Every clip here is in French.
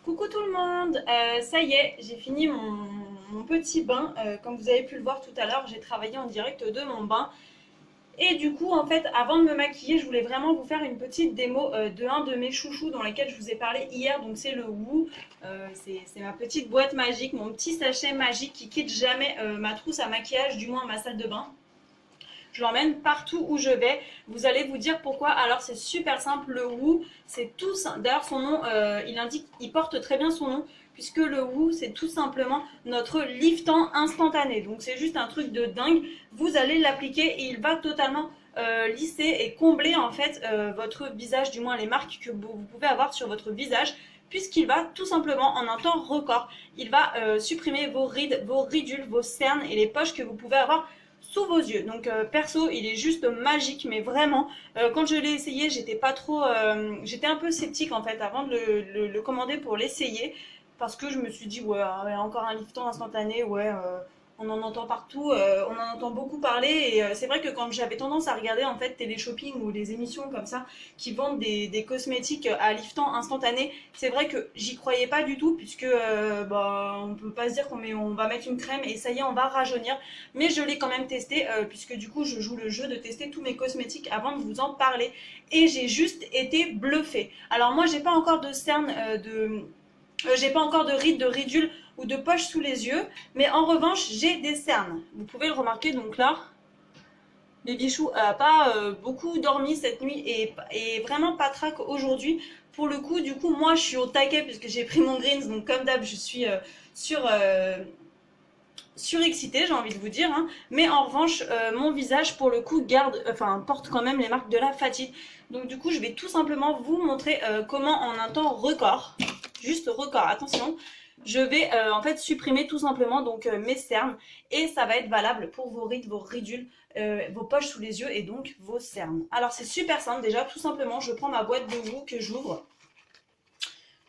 Coucou tout le monde, ça y est, j'ai fini mon petit bain. Comme vous avez pu le voir tout à l'heure, j'ai travaillé en direct de mon bain. Et du coup, en fait, avant de me maquiller, je voulais vraiment vous faire une petite démo de un de mes chouchous dans lesquels je vous ai parlé hier. Donc c'est le Woo. C'est ma petite boîte magique, mon petit sachet magique qui quitte jamais ma trousse à maquillage, du moins ma salle de bain. Je l'emmène partout où je vais. Vous allez vous dire pourquoi. Alors c'est super simple, le Woo, c'est tout. D'ailleurs son nom, il porte très bien son nom, puisque le Woo, c'est tout simplement notre liftant instantané. Donc c'est juste un truc de dingue. Vous allez l'appliquer et il va totalement lisser et combler en fait votre visage, du moins les marques que vous pouvez avoir sur votre visage, puisqu'il va tout simplement en un temps record, il va supprimer vos rides, vos ridules, vos cernes et les poches que vous pouvez avoir sous vos yeux. Donc perso, il est juste magique, mais vraiment, quand je l'ai essayé, j'étais un peu sceptique en fait avant de le commander pour l'essayer, parce que je me suis dit ouais, encore un liftant instantané, ouais. On en entend partout, on en entend beaucoup parler et c'est vrai que quand j'avais tendance à regarder en fait Télé-Shopping ou des émissions comme ça qui vendent des cosmétiques à liftant instantané, c'est vrai que j'y croyais pas du tout puisque on peut pas se dire on va mettre une crème et ça y est on va rajeunir, mais je l'ai quand même testé puisque du coup je joue le jeu de tester tous mes cosmétiques avant de vous en parler et j'ai juste été bluffée. Alors moi j'ai pas encore de cernes j'ai pas encore de rides, de ridules ou de poches sous les yeux, mais en revanche j'ai des cernes. Vous pouvez le remarquer, donc là les bichous a pas beaucoup dormi cette nuit et vraiment pas trac aujourd'hui. Pour le coup, du coup, moi je suis au taquet puisque j'ai pris mon greens, donc comme d'hab, je suis sur surexcitée, j'ai envie de vous dire, hein. Mais en revanche, mon visage pour le coup porte quand même les marques de la fatigue. Donc du coup, je vais tout simplement vous montrer comment en un temps record, juste record, attention, je vais en fait supprimer tout simplement donc mes cernes et ça va être valable pour vos rides, vos ridules, vos poches sous les yeux et donc vos cernes. Alors c'est super simple déjà, tout simplement, je prends ma boîte de Woo que j'ouvre.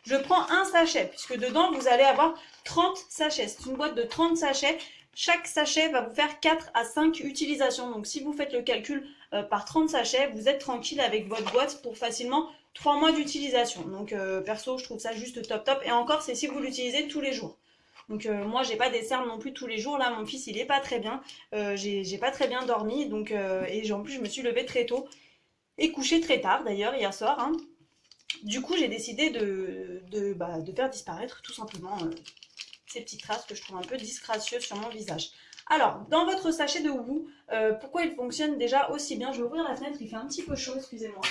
Je prends un sachet, puisque dedans, vous allez avoir 30 sachets. C'est une boîte de 30 sachets. Chaque sachet va vous faire 4 à 5 utilisations. Donc, si vous faites le calcul par 30 sachets, vous êtes tranquille avec votre boîte pour facilement 3 mois d'utilisation. Donc, perso, je trouve ça juste top top. Et encore, c'est si vous l'utilisez tous les jours. Donc moi j'ai pas des cernes non plus tous les jours. Là mon fils il est pas très bien. J'ai pas très bien dormi. Donc et en plus je me suis levée très tôt et couchée très tard d'ailleurs hier soir, hein. Du coup, j'ai décidé de faire disparaître tout simplement ces petites traces que je trouve un peu disgracieuses sur mon visage. Alors, dans votre sachet de Woo, pourquoi il fonctionne déjà aussi bien? Je vais ouvrir la fenêtre, il fait un petit peu chaud, excusez-moi.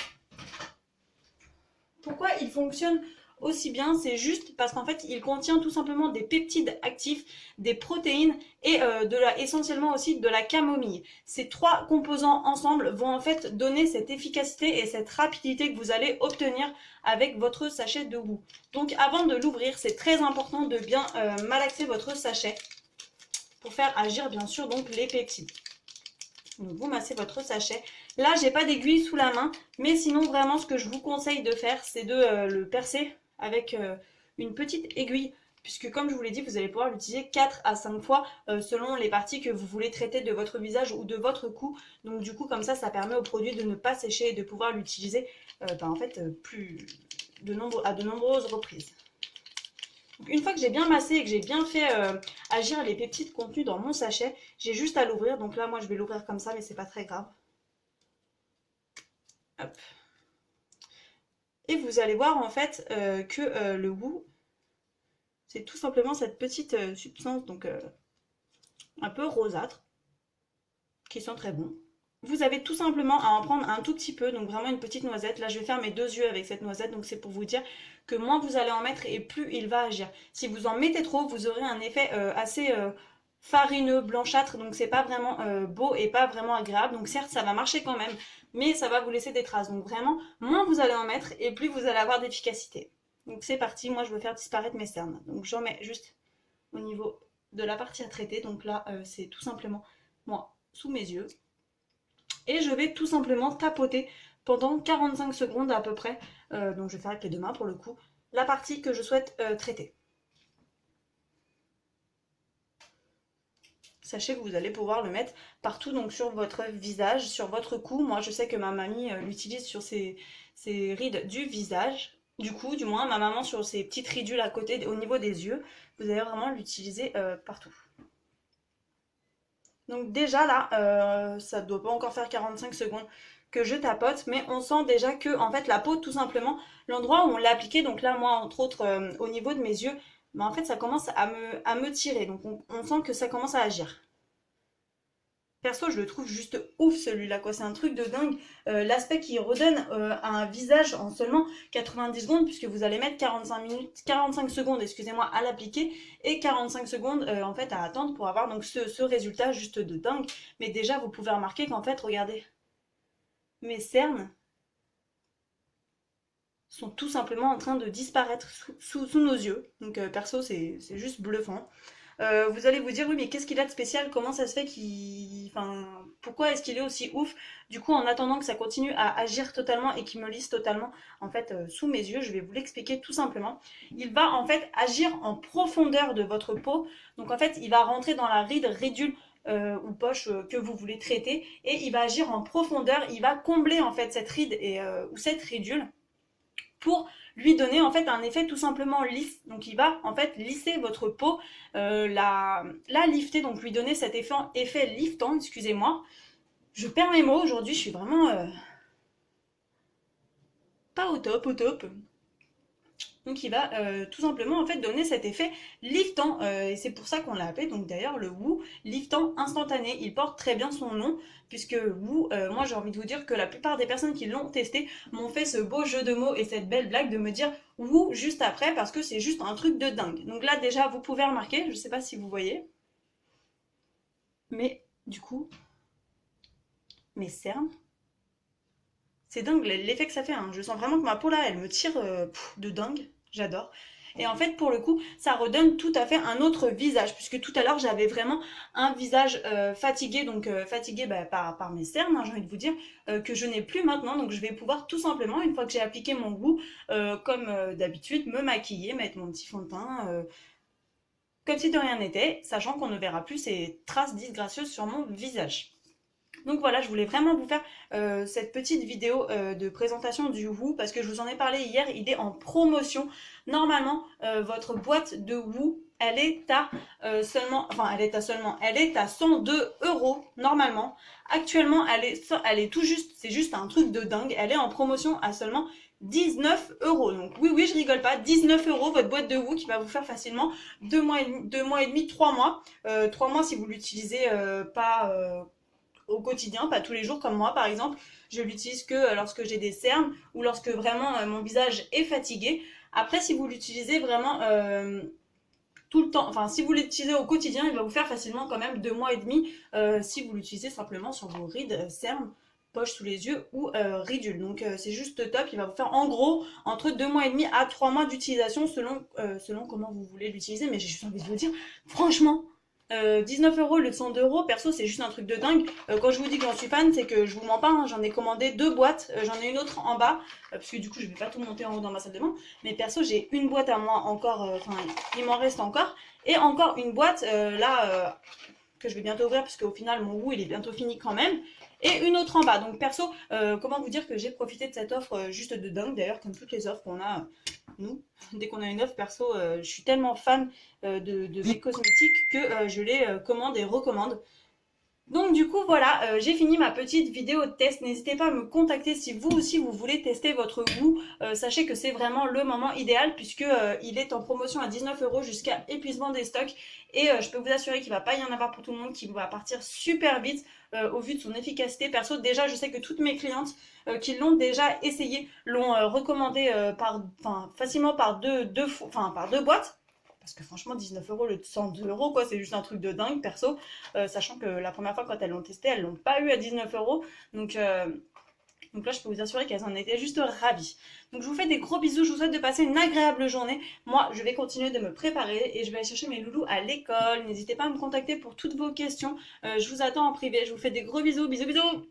Pourquoi il fonctionne aussi bien? C'est juste parce qu'en fait, il contient tout simplement des peptides actifs, des protéines et essentiellement aussi de la camomille. Ces trois composants ensemble vont en fait donner cette efficacité et cette rapidité que vous allez obtenir avec votre sachet de Woo. Donc avant de l'ouvrir, c'est très important de bien malaxer votre sachet pour faire agir bien sûr donc les peptides. Donc vous massez votre sachet. Là, j'ai pas d'aiguille sous la main, mais sinon vraiment ce que je vous conseille de faire, c'est de le percer avec une petite aiguille, puisque comme je vous l'ai dit, vous allez pouvoir l'utiliser 4 à 5 fois selon les parties que vous voulez traiter de votre visage ou de votre cou. Donc du coup, comme ça permet au produit de ne pas sécher et de pouvoir l'utiliser à de nombreuses reprises. Donc, une fois que j'ai bien massé et que j'ai bien fait agir les peptides contenus dans mon sachet, j'ai juste à l'ouvrir. Donc là, moi, je vais l'ouvrir comme ça, mais c'est pas très grave. Hop. Et vous allez voir en fait que le Woo, c'est tout simplement cette petite substance donc un peu rosâtre qui sent très bon. Vous avez tout simplement à en prendre un tout petit peu, donc vraiment une petite noisette. Là, je vais faire mes deux yeux avec cette noisette, donc c'est pour vous dire que moins vous allez en mettre et plus il va agir. Si vous en mettez trop, vous aurez un effet assez farineux, blanchâtre, donc c'est pas vraiment beau et pas vraiment agréable. Donc certes, ça va marcher quand même, mais ça va vous laisser des traces. Donc vraiment, moins vous allez en mettre et plus vous allez avoir d'efficacité. Donc c'est parti, moi je veux faire disparaître mes cernes. Donc j'en mets juste au niveau de la partie à traiter. Donc là, c'est tout simplement moi sous mes yeux. Et je vais tout simplement tapoter pendant 45 secondes à peu près, donc je vais faire avec les deux mains pour le coup, la partie que je souhaite traiter. Sachez que vous allez pouvoir le mettre partout, donc sur votre visage, sur votre cou. Moi je sais que ma mamie l'utilise sur ses rides du visage. Du coup, du moins, ma maman sur ses petites ridules à côté, au niveau des yeux, vous allez vraiment l'utiliser partout. Donc déjà là, ça ne doit pas encore faire 45 secondes que je tapote, mais on sent déjà que en fait la peau, tout simplement, l'endroit où on l'a appliqué, donc là moi entre autres au niveau de mes yeux, bah, en fait ça commence à me tirer, donc on sent que ça commence à agir. Perso, je le trouve juste ouf celui-là, quoi. C'est un truc de dingue. L'aspect qu'il redonne à un visage en seulement 90 secondes, puisque vous allez mettre 45 minutes, 45 secondes, excusez-moi, à l'appliquer et 45 secondes en fait à attendre pour avoir donc ce résultat juste de dingue. Mais déjà, vous pouvez remarquer qu'en fait, regardez, mes cernes sont tout simplement en train de disparaître sous nos yeux. Donc perso, c'est juste bluffant. Vous allez vous dire, oui, mais qu'est-ce qu'il a de spécial? Comment ça se fait qu'il... Enfin, pourquoi est-ce qu'il est aussi ouf? Du coup, en attendant que ça continue à agir totalement et qu'il me lisse totalement, en fait, sous mes yeux, je vais vous l'expliquer tout simplement. Il va, en fait, agir en profondeur de votre peau. Donc, en fait, il va rentrer dans la ride, ridule ou poche que vous voulez traiter. Et il va agir en profondeur. Il va combler, en fait, cette ride ou cette ridule pour lui donner en fait un effet tout simplement lisse. Donc il va en fait lisser votre peau, la lifter, donc lui donner cet effet liftant, excusez-moi. Je perds mes mots aujourd'hui, je suis vraiment pas au top, au top. Donc il va tout simplement en fait donner cet effet liftant et c'est pour ça qu'on l'a appelé donc d'ailleurs le Woo liftant instantané. Il porte très bien son nom puisque Woo, moi j'ai envie de vous dire que la plupart des personnes qui l'ont testé m'ont fait ce beau jeu de mots et cette belle blague de me dire Woo juste après parce que c'est juste un truc de dingue. Donc là déjà vous pouvez remarquer, je sais pas si vous voyez, mais du coup mes cernes, c'est dingue l'effet que ça fait, hein. Je sens vraiment que ma peau là elle me tire de dingue. J'adore. Et en fait, pour le coup, ça redonne tout à fait un autre visage, puisque tout à l'heure, j'avais vraiment un visage fatigué, donc fatigué bah, par mes cernes, hein, j'ai envie de vous dire, que je n'ai plus maintenant. Donc, je vais pouvoir tout simplement, une fois que j'ai appliqué mon goût, comme d'habitude, me maquiller, mettre mon petit fond de teint, comme si de rien n'était, sachant qu'on ne verra plus ces traces disgracieuses sur mon visage. Donc voilà, je voulais vraiment vous faire cette petite vidéo de présentation du Woo parce que je vous en ai parlé hier, il est en promotion. Normalement, votre boîte de Woo, elle est à elle est à 102 € normalement. Actuellement, elle est tout juste, c'est juste un truc de dingue. Elle est en promotion à seulement 19 €. Donc oui, je rigole pas, 19 € votre boîte de Woo qui va vous faire facilement 2 mois et demi, 3 mois. 3 mois si vous l'utilisez pas au quotidien, pas tous les jours comme moi par exemple. Je l'utilise que lorsque j'ai des cernes ou lorsque vraiment mon visage est fatigué. Après, si vous l'utilisez vraiment tout le temps, enfin si vous l'utilisez au quotidien, il va vous faire facilement quand même 2 mois et demi si vous l'utilisez simplement sur vos rides, cernes, poches sous les yeux ou ridules. Donc c'est juste top, il va vous faire en gros entre 2 mois et demi à 3 mois d'utilisation selon comment vous voulez l'utiliser. Mais j'ai juste envie de vous dire, franchement, 19 € au lieu de 102 €, perso c'est juste un truc de dingue. Quand je vous dis que j'en suis fan, c'est que je vous mens pas, hein, j'en ai commandé 2 boîtes, j'en ai une autre en bas, parce que du coup je vais pas tout monter en haut dans ma salle de bain, mais perso j'ai une boîte à moi encore, enfin il m'en reste encore, et encore une boîte là que je vais bientôt ouvrir, parce qu'au final mon goût il est bientôt fini quand même, et une autre en bas. Donc perso, comment vous dire que j'ai profité de cette offre juste de dingue, d'ailleurs comme toutes les offres qu'on a nous. Dès qu'on a une offre perso, je suis tellement fan de mes cosmétiques que je les commande et recommande. Donc du coup voilà, j'ai fini ma petite vidéo de test. N'hésitez pas à me contacter si vous aussi vous voulez tester votre goût. Sachez que c'est vraiment le moment idéal puisque il est en promotion à 19 € jusqu'à épuisement des stocks. Et je peux vous assurer qu'il ne va pas y en avoir pour tout le monde, qu'il va partir super vite au vu de son efficacité. Perso, déjà je sais que toutes mes clientes qui l'ont déjà essayé l'ont recommandé facilement par par deux boîtes. Parce que franchement, 19 € le 102 € quoi, c'est juste un truc de dingue, perso. Sachant que la première fois, quand elles l'ont testé, elles l'ont pas eu à 19 €. Donc là, je peux vous assurer qu'elles en étaient juste ravies. Donc je vous fais des gros bisous, je vous souhaite de passer une agréable journée. Moi, je vais continuer de me préparer et je vais aller chercher mes loulous à l'école. N'hésitez pas à me contacter pour toutes vos questions. Je vous attends en privé. Je vous fais des gros bisous, bisous, bisous.